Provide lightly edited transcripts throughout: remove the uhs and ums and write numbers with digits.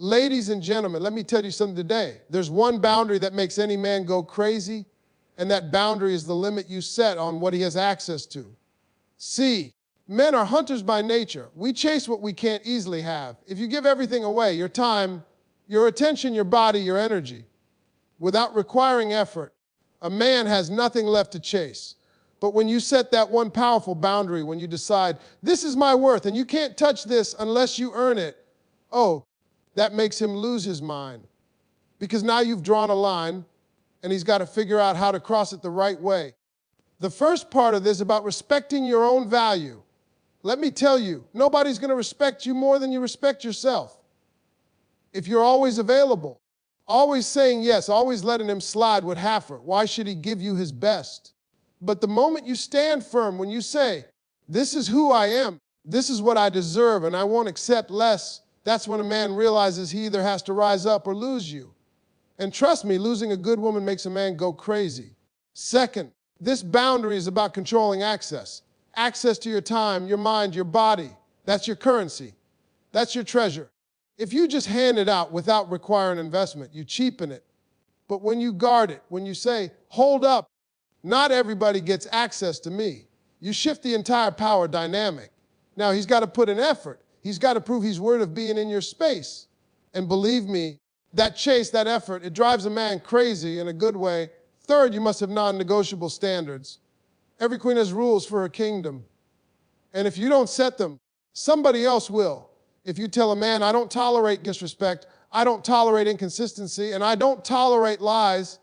Ladies and gentlemen, let me tell you something today. There's one boundary that makes any man go crazy, and that boundary is the limit you set on what he has access to. See, men are hunters by nature. We chase what we can't easily have. If you give everything away, your time, your attention, your body, your energy, without requiring effort, a man has nothing left to chase. But when you set that one powerful boundary, when you decide, this is my worth, and you can't touch this unless you earn it, oh, that makes him lose his mind. Because now you've drawn a line, and he's got to figure out how to cross it the right way. The first part of this is about respecting your own value. Let me tell you, nobody's going to respect you more than you respect yourself. If you're always available, always saying yes, always letting him slide with half, why should he give you his best? But the moment you stand firm, when you say, this is who I am, this is what I deserve, and I won't accept less, that's when a man realizes he either has to rise up or lose you. And trust me, losing a good woman makes a man go crazy. Second, this boundary is about controlling access. Access to your time, your mind, your body. That's your currency. That's your treasure. If you just hand it out without requiring investment, you cheapen it. But when you guard it, when you say, hold up, not everybody gets access to me, you shift the entire power dynamic. Now, he's got to put in effort. He's got to prove he's worthy of being in your space. And believe me, that chase, that effort, it drives a man crazy in a good way. Third, you must have non-negotiable standards. Every queen has rules for her kingdom. And if you don't set them, somebody else will. If you tell a man, I don't tolerate disrespect, I don't tolerate inconsistency, and I don't tolerate lies,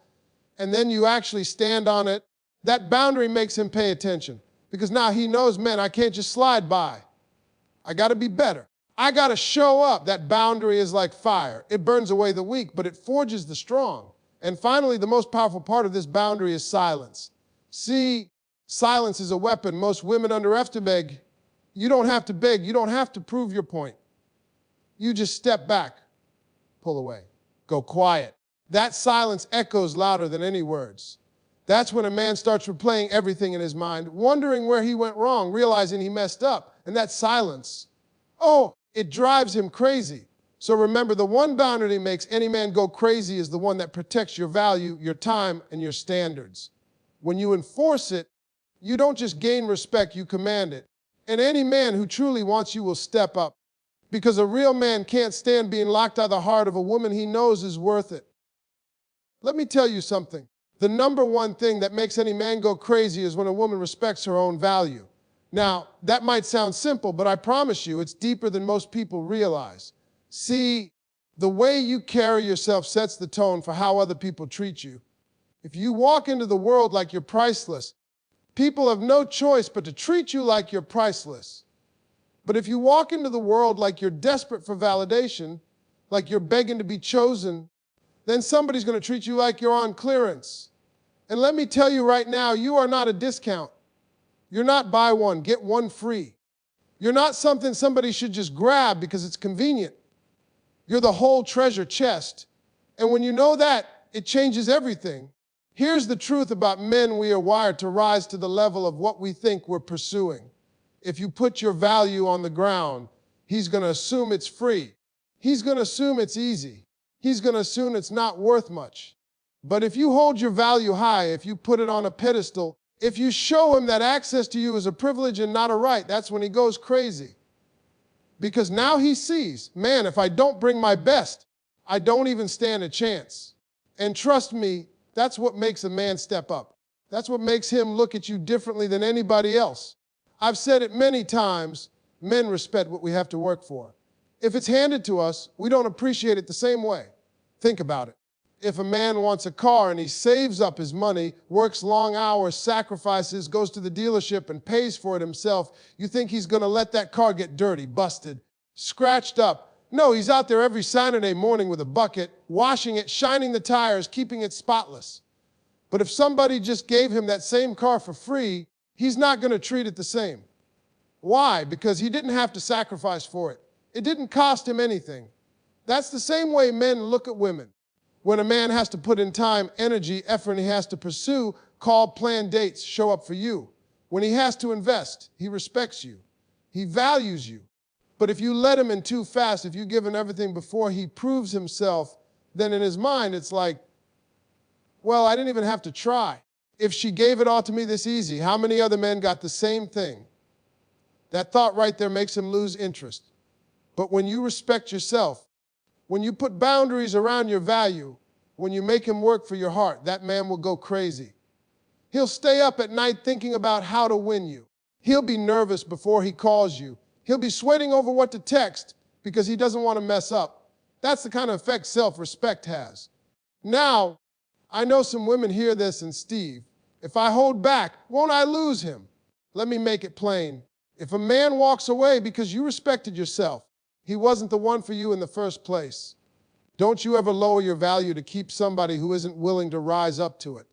and then you actually stand on it, that boundary makes him pay attention. Because now he knows, man, I can't just slide by. I got to be better. I got to show up. That boundary is like fire. It burns away the weak, but it forges the strong. And finally, the most powerful part of this boundary is silence. See, silence is a weapon most women underestimate. You don't have to beg. You don't have to prove your point. You just step back, pull away, go quiet. That silence echoes louder than any words. That's when a man starts replaying everything in his mind, wondering where he went wrong, realizing he messed up. And that silence, oh, it drives him crazy. So remember, the one boundary that makes any man go crazy is the one that protects your value, your time, and your standards. When you enforce it, you don't just gain respect, you command it. And any man who truly wants you will step up. Because a real man can't stand being locked out of the heart of a woman he knows is worth it. Let me tell you something. The number one thing that makes any man go crazy is when a woman respects her own value. Now, that might sound simple, but I promise you it's deeper than most people realize. See, the way you carry yourself sets the tone for how other people treat you. If you walk into the world like you're priceless, people have no choice but to treat you like you're priceless. But if you walk into the world like you're desperate for validation, like you're begging to be chosen, then somebody's going to treat you like you're on clearance. And let me tell you right now, you are not a discount. You're not buy one, get one free. You're not something somebody should just grab because it's convenient. You're the whole treasure chest. And when you know that, it changes everything. Here's the truth about men: we are wired to rise to the level of what we think we're pursuing. If you put your value on the ground, he's going to assume it's free. He's going to assume it's easy. He's going to assume it's not worth much. But if you hold your value high, if you put it on a pedestal, if you show him that access to you is a privilege and not a right, that's when he goes crazy. Because now he sees, man, if I don't bring my best, I don't even stand a chance. And trust me, that's what makes a man step up. That's what makes him look at you differently than anybody else. I've said it many times, men respect what we have to work for. If it's handed to us, we don't appreciate it the same way. Think about it. If a man wants a car and he saves up his money, works long hours, sacrifices, goes to the dealership and pays for it himself, you think he's going to let that car get dirty, busted, scratched up? No, he's out there every Saturday morning with a bucket, washing it, shining the tires, keeping it spotless. But if somebody just gave him that same car for free, he's not going to treat it the same. Why? Because he didn't have to sacrifice for it. It didn't cost him anything. That's the same way men look at women. When a man has to put in time, energy, effort, and he has to pursue, call, plan dates, show up for you. When he has to invest, he respects you. He values you. But if you let him in too fast, if you give him everything before he proves himself, then in his mind it's like, well, I didn't even have to try. If she gave it all to me this easy, how many other men got the same thing? That thought right there makes him lose interest. But when you respect yourself, when you put boundaries around your value, when you make him work for your heart, that man will go crazy. He'll stay up at night thinking about how to win you. He'll be nervous before he calls you. He'll be sweating over what to text because he doesn't want to mess up. That's the kind of effect self-respect has. Now, I know some women hear this and, Steve, if I hold back, won't I lose him? Let me make it plain. If a man walks away because you respected yourself, he wasn't the one for you in the first place. Don't you ever lower your value to keep somebody who isn't willing to rise up to it.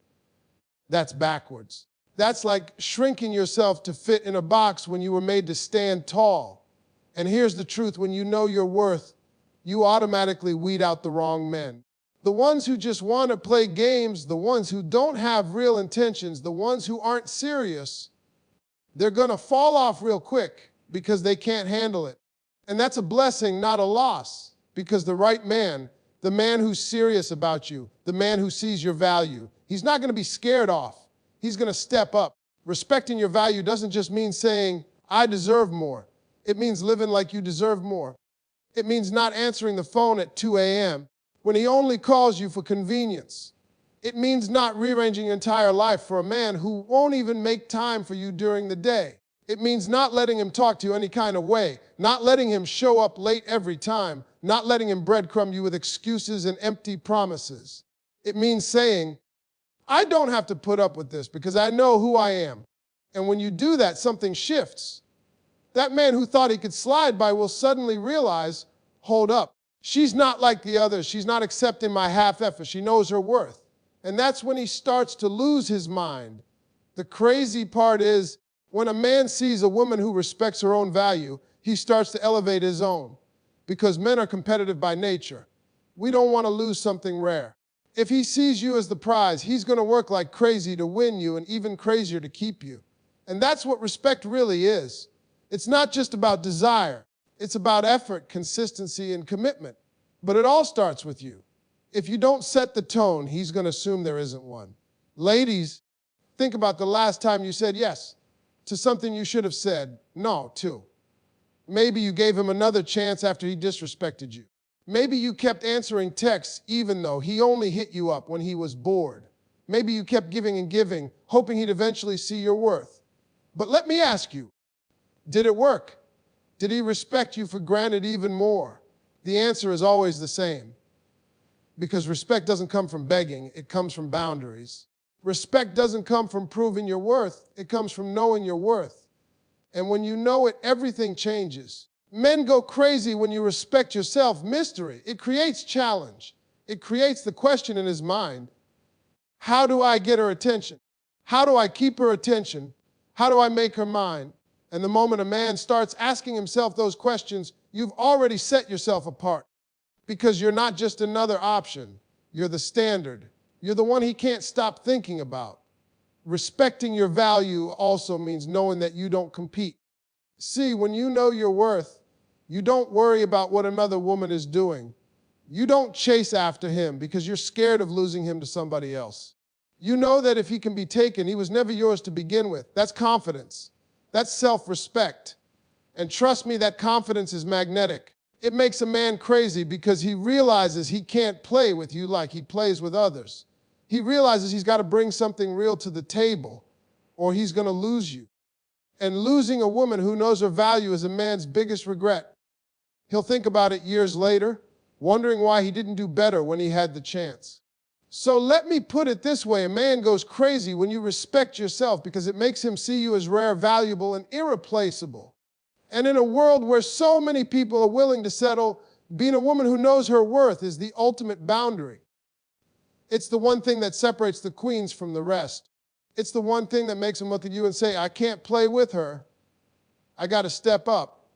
That's backwards. That's like shrinking yourself to fit in a box when you were made to stand tall. And here's the truth, when you know your worth, you automatically weed out the wrong men. The ones who just want to play games, the ones who don't have real intentions, the ones who aren't serious, they're going to fall off real quick because they can't handle it. And that's a blessing, not a loss, because the right man, the man who's serious about you, the man who sees your value, he's not going to be scared off. He's going to step up. Respecting your value doesn't just mean saying, I deserve more. It means living like you deserve more. It means not answering the phone at 2 a.m. when he only calls you for convenience. It means not rearranging your entire life for a man who won't even make time for you during the day. It means not letting him talk to you any kind of way, not letting him show up late every time, not letting him breadcrumb you with excuses and empty promises. It means saying, I don't have to put up with this because I know who I am. And when you do that, something shifts. That man who thought he could slide by will suddenly realize, hold up, she's not like the others. She's not accepting my half effort. She knows her worth. And that's when he starts to lose his mind. The crazy part is, when a man sees a woman who respects her own value, he starts to elevate his own. Because men are competitive by nature. We don't want to lose something rare. If he sees you as the prize, he's going to work like crazy to win you and even crazier to keep you. And that's what respect really is. It's not just about desire. It's about effort, consistency, and commitment. But it all starts with you. If you don't set the tone, he's going to assume there isn't one. Ladies, think about the last time you said yes to something you should have said no to. Maybe you gave him another chance after he disrespected you. Maybe you kept answering texts even though he only hit you up when he was bored. Maybe you kept giving and giving, hoping he'd eventually see your worth. But let me ask you, did it work? Did he respect you for granted even more? The answer is always the same. Because respect doesn't come from begging, it comes from boundaries. Respect doesn't come from proving your worth, it comes from knowing your worth. And when you know it, everything changes. Men go crazy when you respect yourself. Mystery. It creates challenge. It creates the question in his mind, how do I get her attention? How do I keep her attention? How do I make her mine? And the moment a man starts asking himself those questions, you've already set yourself apart. Because you're not just another option. You're the standard. You're the one he can't stop thinking about. Respecting your value also means knowing that you don't compete. See, when you know your worth, you don't worry about what another woman is doing. You don't chase after him because you're scared of losing him to somebody else. You know that if he can be taken, he was never yours to begin with. That's confidence. That's self-respect. And trust me, that confidence is magnetic. It makes a man crazy because he realizes he can't play with you like he plays with others. He realizes he's got to bring something real to the table or he's going to lose you. And losing a woman who knows her value is a man's biggest regret. He'll think about it years later, wondering why he didn't do better when he had the chance. So let me put it this way, a man goes crazy when you respect yourself because it makes him see you as rare, valuable, and irreplaceable. And in a world where so many people are willing to settle, being a woman who knows her worth is the ultimate boundary. It's the one thing that separates the queens from the rest. It's the one thing that makes them look at you and say, I can't play with her. I got to step up.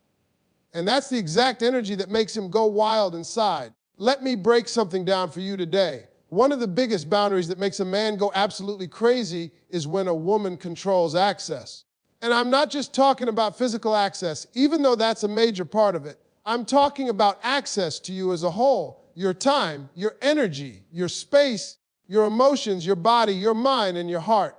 And that's the exact energy that makes him go wild inside. Let me break something down for you today. One of the biggest boundaries that makes a man go absolutely crazy is when a woman controls access. And I'm not just talking about physical access, even though that's a major part of it. I'm talking about access to you as a whole, your time, your energy, your space, your emotions, your body, your mind, and your heart.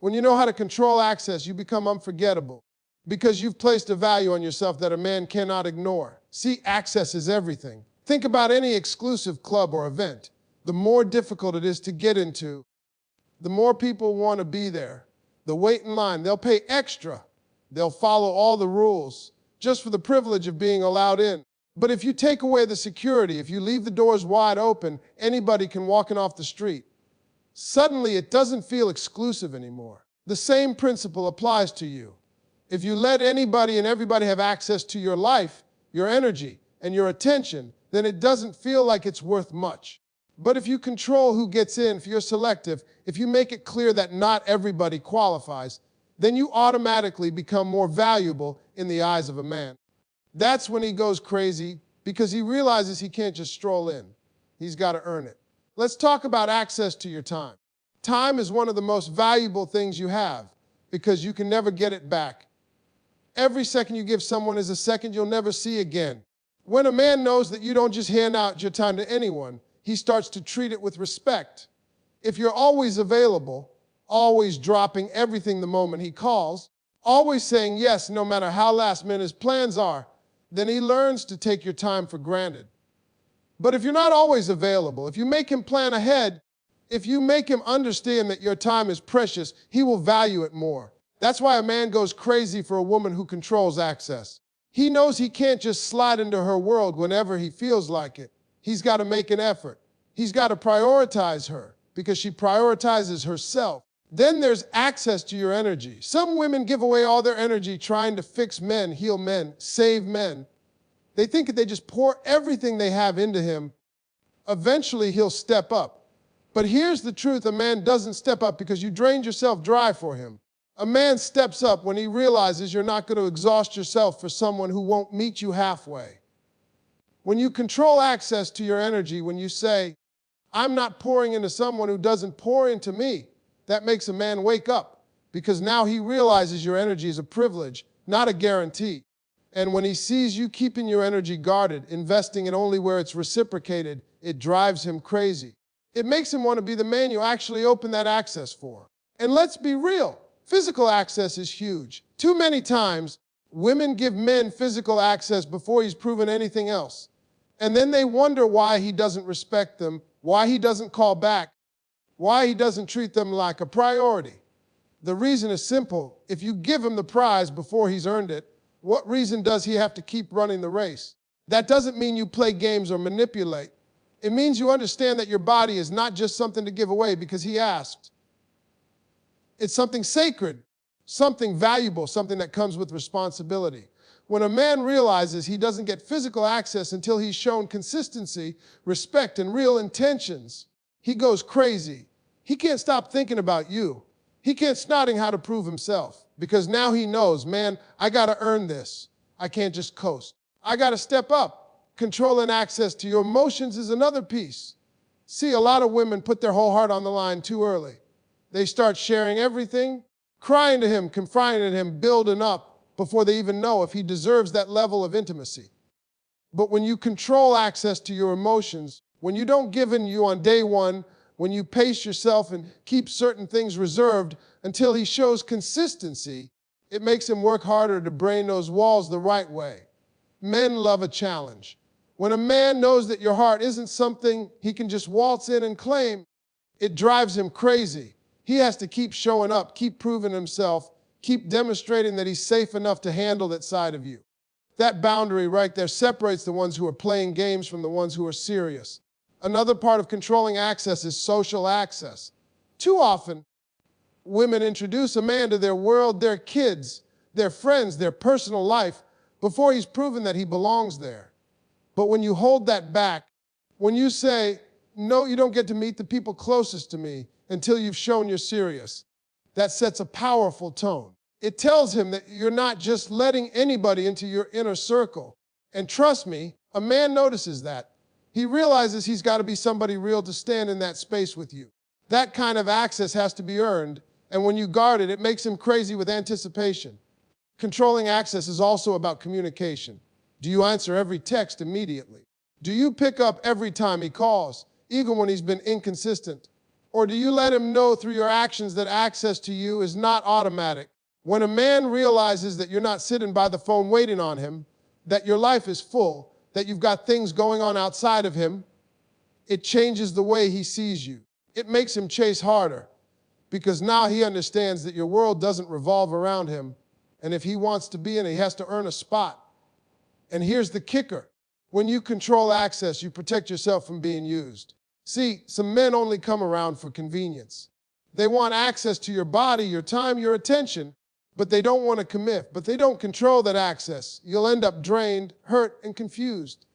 When you know how to control access, you become unforgettable because you've placed a value on yourself that a man cannot ignore. See, access is everything. Think about any exclusive club or event. The more difficult it is to get into, the more people want to be there. They'll wait in line. They'll pay extra. They'll follow all the rules just for the privilege of being allowed in. But if you take away the security, if you leave the doors wide open, anybody can walk in off the street. Suddenly, it doesn't feel exclusive anymore. The same principle applies to you. If you let anybody and everybody have access to your life, your energy, and your attention, then it doesn't feel like it's worth much. But if you control who gets in, if you're selective, if you make it clear that not everybody qualifies, then you automatically become more valuable in the eyes of a man. That's when he goes crazy because he realizes he can't just stroll in. He's got to earn it. Let's talk about access to your time. Time is one of the most valuable things you have because you can never get it back. Every second you give someone is a second you'll never see again. When a man knows that you don't just hand out your time to anyone, he starts to treat it with respect. If you're always available, always dropping everything the moment he calls, always saying yes no matter how last minute his plans are, then he learns to take your time for granted. But if you're not always available, if you make him plan ahead, if you make him understand that your time is precious, he will value it more. That's why a man goes crazy for a woman who controls access. He knows he can't just slide into her world whenever he feels like it. He's got to make an effort. He's got to prioritize her because she prioritizes herself. Then there's access to your energy. Some women give away all their energy trying to fix men, heal men, save men. They think if they just pour everything they have into him, eventually he'll step up. But here's the truth, a man doesn't step up because you drained yourself dry for him. A man steps up when he realizes you're not going to exhaust yourself for someone who won't meet you halfway. When you control access to your energy, when you say, I'm not pouring into someone who doesn't pour into me, that makes a man wake up because now he realizes your energy is a privilege, not a guarantee. And when he sees you keeping your energy guarded, investing it only where it's reciprocated, it drives him crazy. It makes him want to be the man you actually open that access for. And let's be real, physical access is huge. Too many times, women give men physical access before he's proven anything else. And then they wonder why he doesn't respect them, why he doesn't call back, why he doesn't treat them like a priority. The reason is simple. If you give him the prize before he's earned it, what reason does he have to keep running the race? That doesn't mean you play games or manipulate. It means you understand that your body is not just something to give away because he asked. It's something sacred, something valuable, something that comes with responsibility. When a man realizes he doesn't get physical access until he's shown consistency, respect, and real intentions, he goes crazy. He can't stop thinking about you. He can't snotting how to prove himself because now he knows, man, I got to earn this. I can't just coast. I got to step up. Controlling access to your emotions is another piece. See, a lot of women put their whole heart on the line too early. They start sharing everything, crying to him, confiding in him, building up before they even know if he deserves that level of intimacy. But when you control access to your emotions, when you don't give in you on day one, when you pace yourself and keep certain things reserved until he shows consistency, it makes him work harder to brain those walls the right way. Men love a challenge. When a man knows that your heart isn't something he can just waltz in and claim, it drives him crazy. He has to keep showing up, keep proving himself, keep demonstrating that he's safe enough to handle that side of you. That boundary right there separates the ones who are playing games from the ones who are serious. Another part of controlling access is social access. Too often, women introduce a man to their world, their kids, their friends, their personal life, before he's proven that he belongs there. But when you hold that back, when you say, no, you don't get to meet the people closest to me until you've shown you're serious, that sets a powerful tone. It tells him that you're not just letting anybody into your inner circle. And trust me, a man notices that. He realizes he's got to be somebody real to stand in that space with you. That kind of access has to be earned, And when you guard it, it makes him crazy with anticipation. Controlling access is also about communication. Do you answer every text immediately? Do you pick up every time he calls, even when he's been inconsistent? Or do you let him know through your actions that access to you is not automatic? When a man realizes that you're not sitting by the phone waiting on him, that your life is full, that you've got things going on outside of him, it changes the way he sees you. It makes him chase harder, because now he understands that your world doesn't revolve around him, and if he wants to be in it, he has to earn a spot. And here's the kicker. When you control access, you protect yourself from being used. See, some men only come around for convenience. They want access to your body, your time, your attention, but they don't want to commit. But they don't control that access. You'll end up drained, hurt, and confused.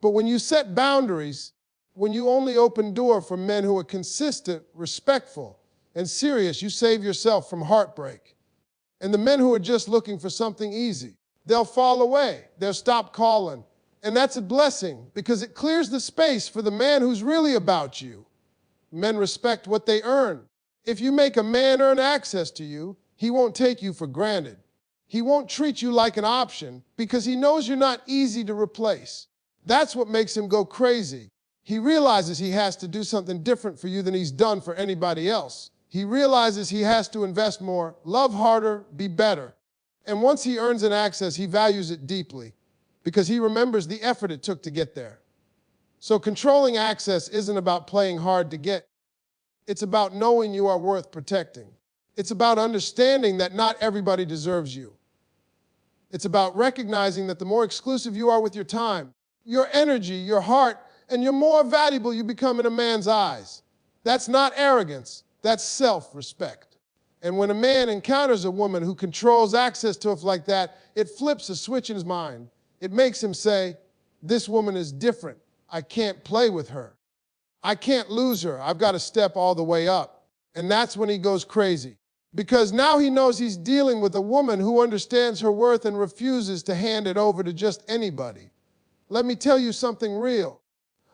But when you set boundaries, when you only open door for men who are consistent, respectful, and serious, you save yourself from heartbreak. And the men who are just looking for something easy, they'll fall away. They'll stop calling. And that's a blessing, because it clears the space for the man who's really about you. Men respect what they earn. If you make a man earn access to you, he won't take you for granted. He won't treat you like an option, because he knows you're not easy to replace. That's what makes him go crazy. He realizes he has to do something different for you than he's done for anybody else. He realizes he has to invest more, love harder, be better. And once he earns an access, he values it deeply, because he remembers the effort it took to get there. So controlling access isn't about playing hard to get. It's about knowing you are worth protecting. It's about understanding that not everybody deserves you. It's about recognizing that the more exclusive you are with your time, your energy, your heart, and you're more valuable you become in a man's eyes. That's not arrogance, that's self-respect. And when a man encounters a woman who controls access to him like that, it flips a switch in his mind. It makes him say, this woman is different. I can't play with her. I can't lose her. I've got to step all the way up. And that's when he goes crazy. Because now he knows he's dealing with a woman who understands her worth and refuses to hand it over to just anybody. Let me tell you something real.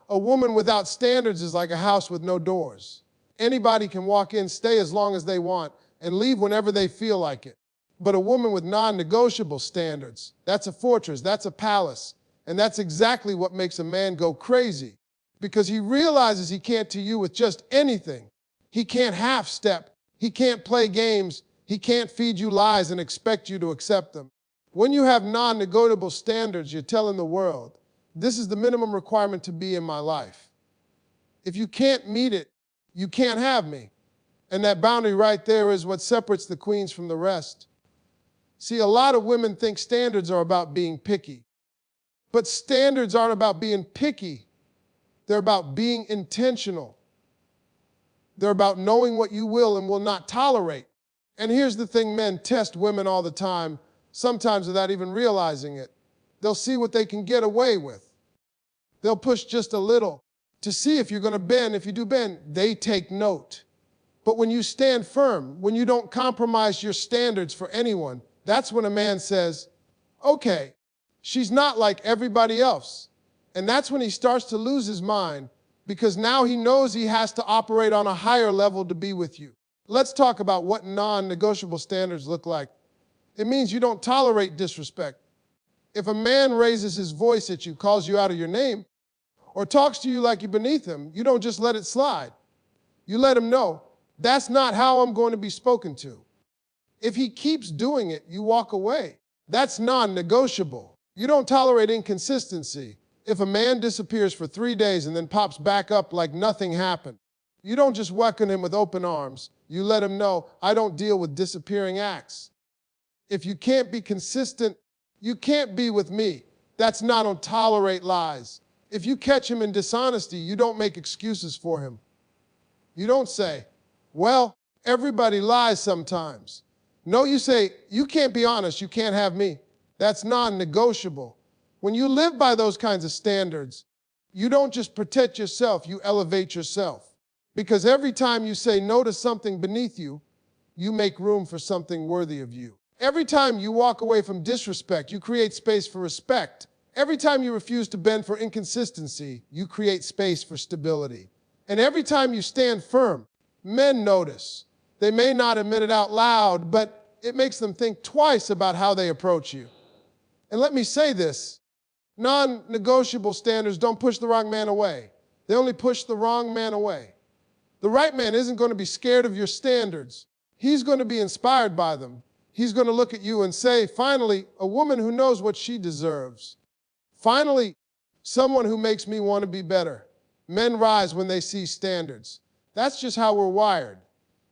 A woman without standards is like a house with no doors. Anybody can walk in, stay as long as they want, and leave whenever they feel like it. But a woman with non-negotiable standards, that's a fortress, that's a palace. And that's exactly what makes a man go crazy. Because he realizes he can't to you with just anything. He can't half-step. He can't play games. He can't feed you lies and expect you to accept them. When you have non-negotiable standards, you're telling the world, this is the minimum requirement to be in my life. If you can't meet it, you can't have me. And that boundary right there is what separates the queens from the rest. See, a lot of women think standards are about being picky. But standards aren't about being picky. They're about being intentional. They're about knowing what you will and will not tolerate. And here's the thing, men test women all the time, sometimes without even realizing it. They'll see what they can get away with. They'll push just a little to see if you're going to bend. If you do bend, they take note. But when you stand firm, when you don't compromise your standards for anyone, that's when a man says, okay, she's not like everybody else. And that's when he starts to lose his mind, because now he knows he has to operate on a higher level to be with you. Let's talk about what non-negotiable standards look like. It means you don't tolerate disrespect. If a man raises his voice at you, calls you out of your name, or talks to you like you're beneath him, you don't just let it slide. You let him know, that's not how I'm going to be spoken to. If he keeps doing it, you walk away. That's non-negotiable. You don't tolerate inconsistency. If a man disappears for 3 days and then pops back up like nothing happened, you don't just welcome him with open arms. You let him know, I don't deal with disappearing acts. If you can't be consistent, you can't be with me. That's not on tolerate lies. If you catch him in dishonesty, you don't make excuses for him. You don't say, well, everybody lies sometimes. No, you say, you can't be honest, you can't have me. That's non-negotiable. When you live by those kinds of standards, you don't just protect yourself, you elevate yourself. Because every time you say no to something beneath you, you make room for something worthy of you. Every time you walk away from disrespect, you create space for respect. Every time you refuse to bend for inconsistency, you create space for stability. And every time you stand firm, men notice. They may not admit it out loud, but it makes them think twice about how they approach you. And let me say this, non-negotiable standards don't push the wrong man away. They only push the wrong man away. The right man isn't going to be scared of your standards. He's going to be inspired by them. He's going to look at you and say, finally, a woman who knows what she deserves. Finally, someone who makes me want to be better. Men rise when they see standards. That's just how we're wired.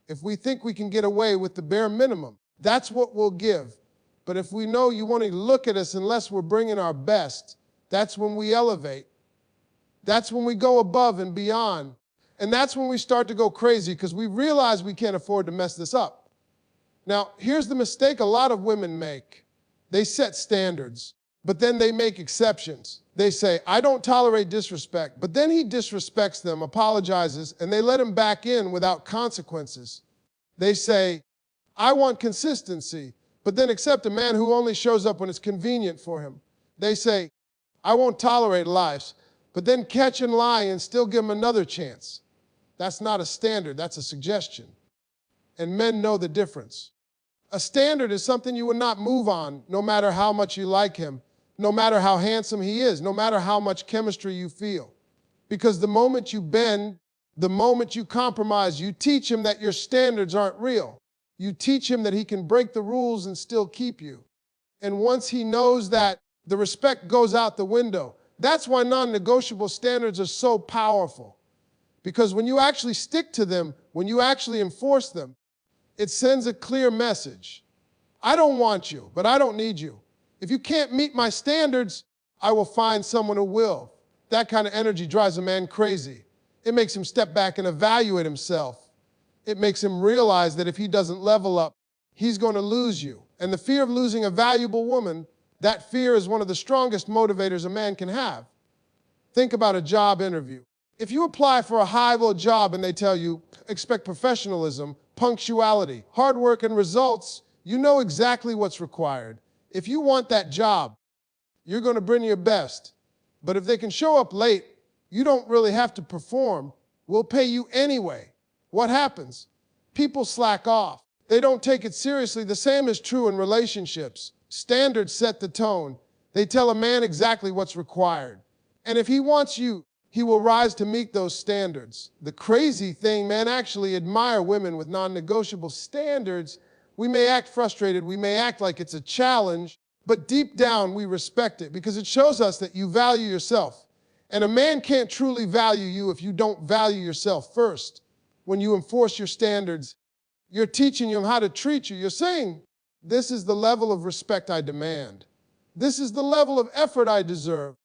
If we think we can get away with the bare minimum, that's what we'll give. But if we know you won't even look at us unless we're bringing our best, that's when we elevate. That's when we go above and beyond. And that's when we start to go crazy because we realize we can't afford to mess this up. Now, here's the mistake a lot of women make. They set standards, but then they make exceptions. They say, I don't tolerate disrespect, but then he disrespects them, apologizes, and they let him back in without consequences. They say, I want consistency, but then accept a man who only shows up when it's convenient for him. They say, I won't tolerate lies, but then catch and lie and still give him another chance. That's not a standard, that's a suggestion. And men know the difference. A standard is something you would not move on, no matter how much you like him, no matter how handsome he is, no matter how much chemistry you feel. Because the moment you bend, the moment you compromise, you teach him that your standards aren't real. You teach him that he can break the rules and still keep you. And once he knows that, the respect goes out the window. That's why non-negotiable standards are so powerful. Because when you actually stick to them, when you actually enforce them, it sends a clear message. I don't want you, but I don't need you. If you can't meet my standards, I will find someone who will. That kind of energy drives a man crazy. It makes him step back and evaluate himself. It makes him realize that if he doesn't level up, he's going to lose you. And the fear of losing a valuable woman, that fear is one of the strongest motivators a man can have. Think about a job interview. If you apply for a high-level job and they tell you, expect professionalism, punctuality, hard work, and results, you know exactly what's required. If you want that job, you're going to bring your best. But if they can show up late, you don't really have to perform. We'll pay you anyway. What happens? People slack off. They don't take it seriously. The same is true in relationships. Standards set the tone. They tell a man exactly what's required. And if he wants you, he will rise to meet those standards. The crazy thing, men actually admire women with non-negotiable standards. We may act frustrated, we may act like it's a challenge, but deep down we respect it because it shows us that you value yourself. And a man can't truly value you if you don't value yourself first. When you enforce your standards, you're teaching him how to treat you. You're saying, this is the level of respect I demand. This is the level of effort I deserve.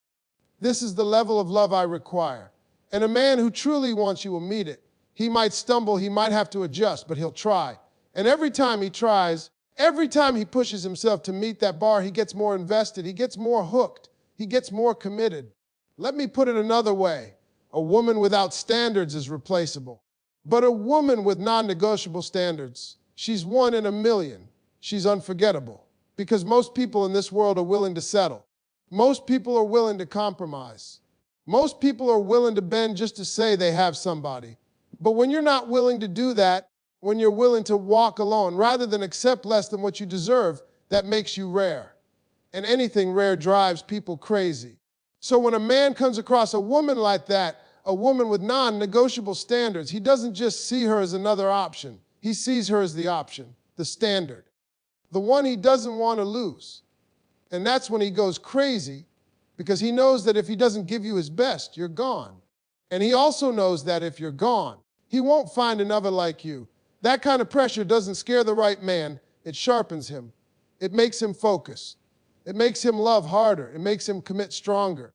This is the level of love I require. And a man who truly wants you will meet it. He might stumble, he might have to adjust, but he'll try. And every time he tries, every time he pushes himself to meet that bar, he gets more invested, he gets more hooked, he gets more committed. Let me put it another way. A woman without standards is replaceable. But a woman with non-negotiable standards, she's one in a million. She's unforgettable. Because most people in this world are willing to settle. Most people are willing to compromise. Most people are willing to bend just to say they have somebody. But when you're not willing to do that, when you're willing to walk alone, rather than accept less than what you deserve, that makes you rare. And anything rare drives people crazy. So when a man comes across a woman like that, a woman with non-negotiable standards, he doesn't just see her as another option. He sees her as the option, the standard, the one he doesn't want to lose. And that's when he goes crazy because he knows that if he doesn't give you his best, you're gone. And he also knows that if you're gone, he won't find another like you. That kind of pressure doesn't scare the right man. It sharpens him. It makes him focus. It makes him love harder. It makes him commit stronger.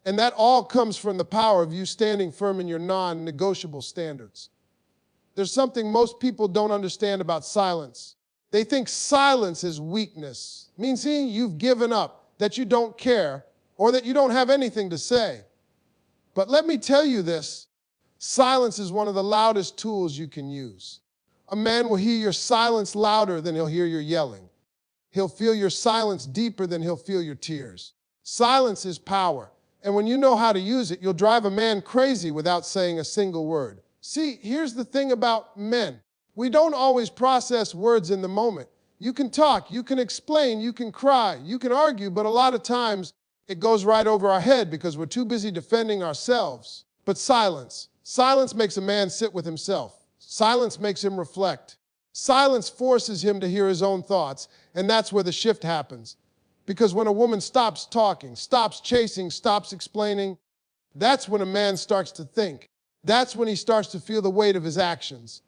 And that all comes from the power of you standing firm in your non-negotiable standards. There's something most people don't understand about silence. They think silence is weakness, means you've given up, that you don't care, or that you don't have anything to say. But let me tell you this, silence is one of the loudest tools you can use. A man will hear your silence louder than he'll hear your yelling. He'll feel your silence deeper than he'll feel your tears. Silence is power, and when you know how to use it, you'll drive a man crazy without saying a single word. See, here's the thing about men. We don't always process words in the moment. You can talk, you can explain, you can cry, you can argue, but a lot of times it goes right over our head because we're too busy defending ourselves. But silence. Silence makes a man sit with himself. Silence makes him reflect. Silence forces him to hear his own thoughts, and that's where the shift happens. Because when a woman stops talking, stops chasing, stops explaining, that's when a man starts to think. That's when he starts to feel the weight of his actions.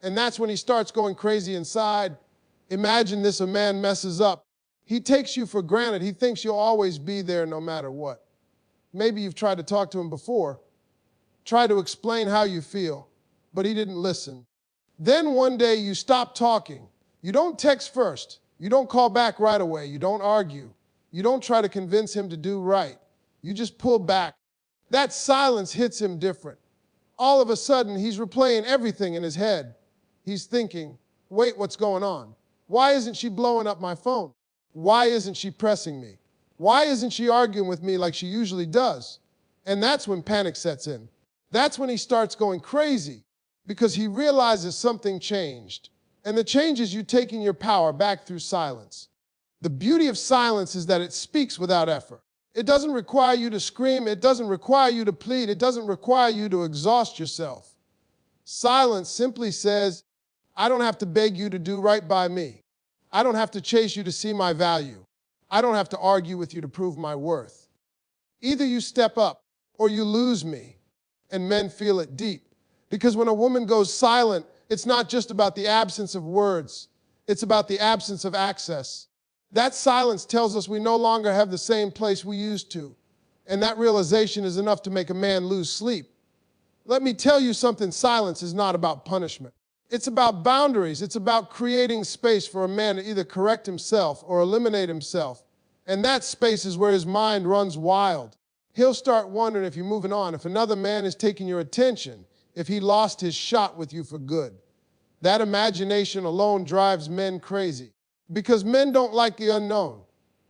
And that's when he starts going crazy inside. Imagine this, a man messes up. He takes you for granted. He thinks you'll always be there no matter what. Maybe you've tried to talk to him before, try to explain how you feel, but he didn't listen. Then one day you stop talking. You don't text first. You don't call back right away. You don't argue. You don't try to convince him to do right. You just pull back. That silence hits him different. All of a sudden, he's replaying everything in his head. He's thinking, wait, what's going on? Why isn't she blowing up my phone? Why isn't she pressing me? Why isn't she arguing with me like she usually does? And that's when panic sets in. That's when he starts going crazy because he realizes something changed. And the change is you taking your power back through silence. The beauty of silence is that it speaks without effort. It doesn't require you to scream. It doesn't require you to plead. It doesn't require you to exhaust yourself. Silence simply says, I don't have to beg you to do right by me. I don't have to chase you to see my value. I don't have to argue with you to prove my worth. Either you step up or you lose me. And men feel it deep. Because when a woman goes silent, it's not just about the absence of words. It's about the absence of access. That silence tells us we no longer have the same place we used to. And that realization is enough to make a man lose sleep. Let me tell you something, silence is not about punishment. It's about boundaries. It's about creating space for a man to either correct himself or eliminate himself. And that space is where his mind runs wild. He'll start wondering if you're moving on, if another man is taking your attention, if he lost his shot with you for good. That imagination alone drives men crazy. Because men don't like the unknown.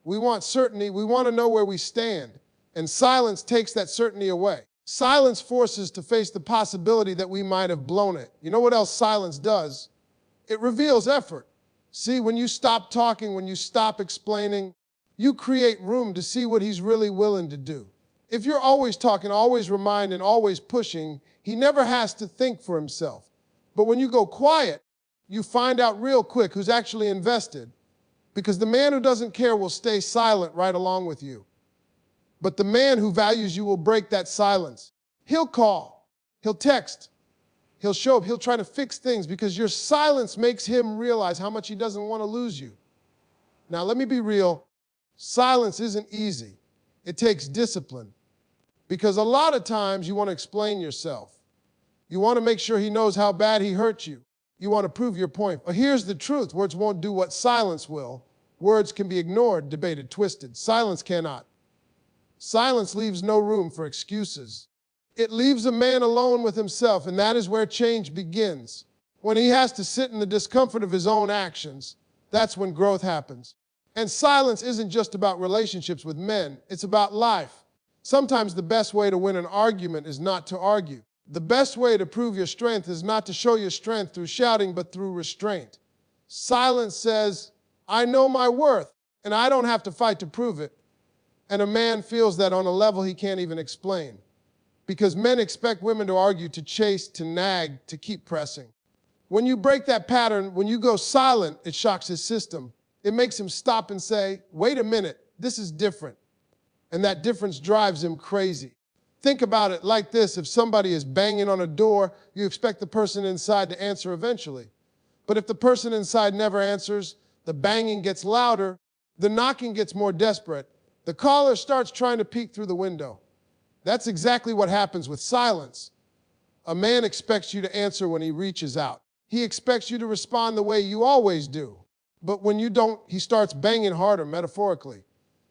We want certainty. We want to know where we stand. And silence takes that certainty away. Silence forces us to face the possibility that we might have blown it. You know what else silence does? It reveals effort. See, when you stop talking, when you stop explaining, you create room to see what he's really willing to do. If you're always talking, always reminding, always pushing, he never has to think for himself. But when you go quiet, you find out real quick who's actually invested. Because the man who doesn't care will stay silent right along with you. But the man who values you will break that silence. He'll call, he'll text, he'll show up, he'll try to fix things because your silence makes him realize how much he doesn't want to lose you. Now, let me be real. Silence isn't easy. It takes discipline. Because a lot of times you want to explain yourself. You want to make sure he knows how bad he hurt you. You want to prove your point. But here's the truth. Words won't do what silence will. Words can be ignored, debated, twisted. Silence cannot. Silence leaves no room for excuses. It leaves a man alone with himself, and that is where change begins. When he has to sit in the discomfort of his own actions, that's when growth happens. And silence isn't just about relationships with men. It's about life. Sometimes the best way to win an argument is not to argue. The best way to prove your strength is not to show your strength through shouting, but through restraint. Silence says, I know my worth, and I don't have to fight to prove it. And a man feels that on a level he can't even explain. Because men expect women to argue, to chase, to nag, to keep pressing. When you break that pattern, when you go silent, it shocks his system. It makes him stop and say, wait a minute, this is different. And that difference drives him crazy. Think about it like this. If somebody is banging on a door, you expect the person inside to answer eventually. But if the person inside never answers, the banging gets louder, the knocking gets more desperate. The caller starts trying to peek through the window. That's exactly what happens with silence. A man expects you to answer when he reaches out. He expects you to respond the way you always do. But when you don't, he starts banging harder, metaphorically.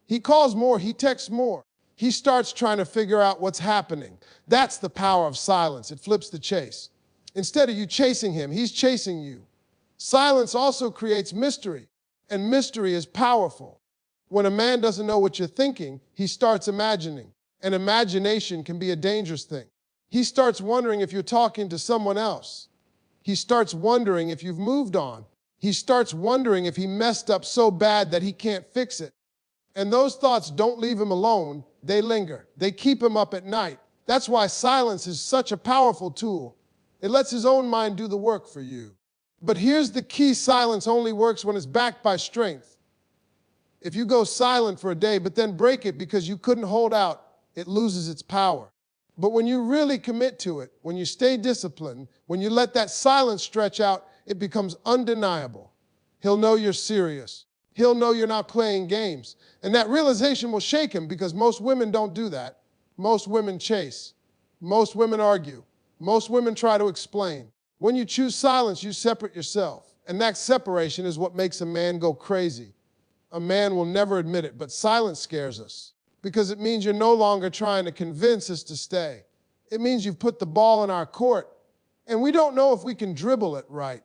He calls more, he texts more. He starts trying to figure out what's happening. That's the power of silence. It flips the chase. Instead of you chasing him, he's chasing you. Silence also creates mystery, and mystery is powerful. When a man doesn't know what you're thinking, he starts imagining, and imagination can be a dangerous thing. He starts wondering if you're talking to someone else. He starts wondering if you've moved on. He starts wondering if he messed up so bad that he can't fix it. And those thoughts don't leave him alone. They linger. They keep him up at night. That's why silence is such a powerful tool. It lets his own mind do the work for you. But here's the key: silence only works when it's backed by strength. If you go silent for a day but then break it because you couldn't hold out, it loses its power. But when you really commit to it, when you stay disciplined, when you let that silence stretch out, it becomes undeniable. He'll know you're serious. He'll know you're not playing games. And that realization will shake him, because most women don't do that. Most women chase. Most women argue. Most women try to explain. When you choose silence, you separate yourself. And that separation is what makes a man go crazy. A man will never admit it, but silence scares us, because it means you're no longer trying to convince us to stay. It means you've put the ball in our court, and we don't know if we can dribble it right.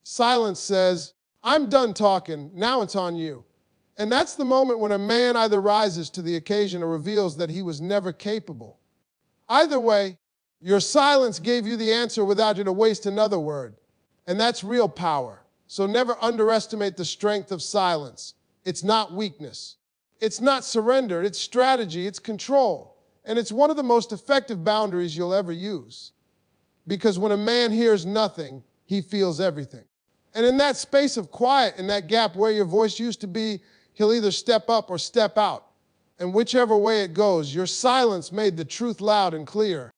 Silence says, I'm done talking, now it's on you. And that's the moment when a man either rises to the occasion or reveals that he was never capable. Either way, your silence gave you the answer without you to waste another word. And that's real power. So never underestimate the strength of silence. It's not weakness. It's not surrender. It's strategy. It's control. And it's one of the most effective boundaries you'll ever use. Because when a man hears nothing, he feels everything. And in that space of quiet, in that gap where your voice used to be, he'll either step up or step out. And whichever way it goes, your silence made the truth loud and clear.